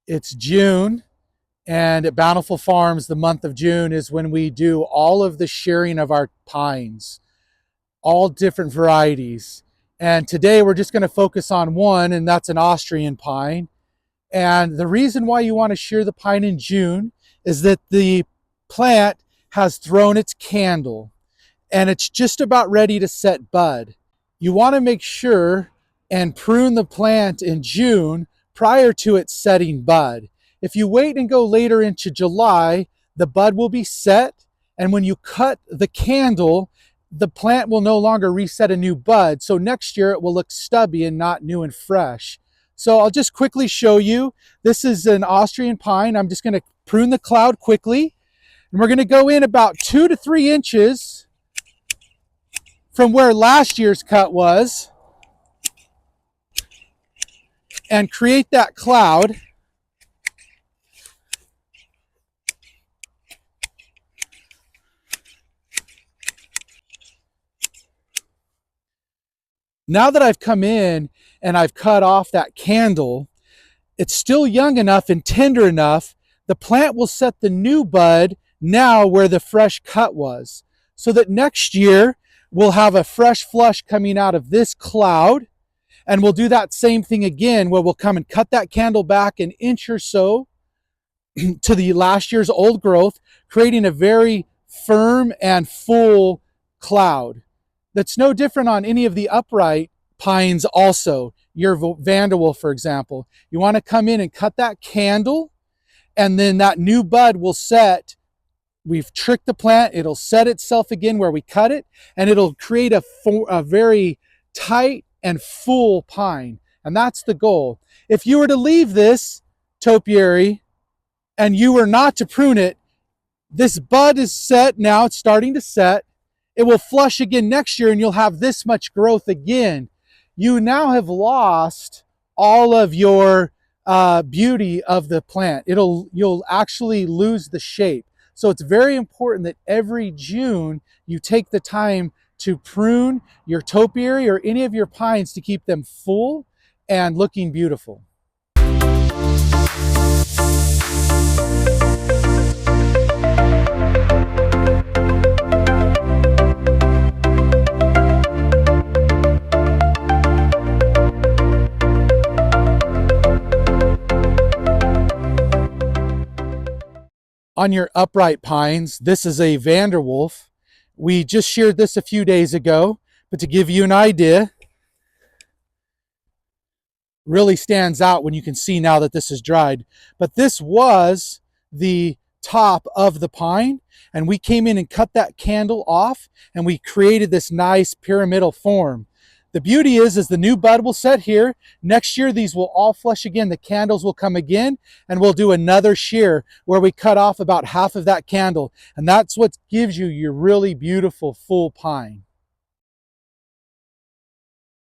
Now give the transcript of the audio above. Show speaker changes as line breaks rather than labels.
It's June, and at Bountiful Farms, the month of June is when we do all of the shearing of our pines, all different varieties. And today we're just going to focus on one, and that's an Austrian pine. And the reason why you want to shear the pine in June is that the plant has thrown its candle and it's just about ready to set bud. You want to make sure and prune the plant in June prior to it setting bud. If you wait and go later into July, the bud will be set, and when you cut the candle, the plant will no longer reset a new bud. So next year it will look stubby and not new and fresh. So I'll just quickly show you. This is an Austrian pine. I'm just going to prune the cloud quickly. And we're going to go in about 2 to 3 inches from where last year's cut was and create that cloud. Now that I've come in and I've cut off that candle, it's still young enough and tender enough. The plant will set the new bud now where the fresh cut was, so that next year we'll have a fresh flush coming out of this cloud. And we'll do that same thing again, where we'll come and cut that candle back an inch or so to the last year's old growth, creating a very firm and full cloud. That's no different on any of the upright pines also. Your Vanderwolf, for example. You want to come in and cut that candle, and then that new bud will set. We've tricked the plant. It'll set itself again where we cut it, and it'll create a very tight and full pine. And that's the goal. If you were to leave this topiary and you were not to prune it, this bud is set now. It's starting to set. It will flush again next year, and you'll have this much growth again. You now have lost all of your beauty of the plant. You'll actually lose the shape. So it's very important that every June you take the time to prune your topiary or any of your pines to keep them full and looking beautiful. On your upright pines, this is a Vanderwolf. We just sheared this a few days ago, but to give you an idea, really stands out when you can see now that this is dried. But this was the top of the pine, and we came in and cut that candle off, and we created this nice pyramidal form. The beauty is the new bud will set here. Next year, these will all flush again. The candles will come again, and we'll do another shear where we cut off about half of that candle. And that's what gives you your really beautiful full pine.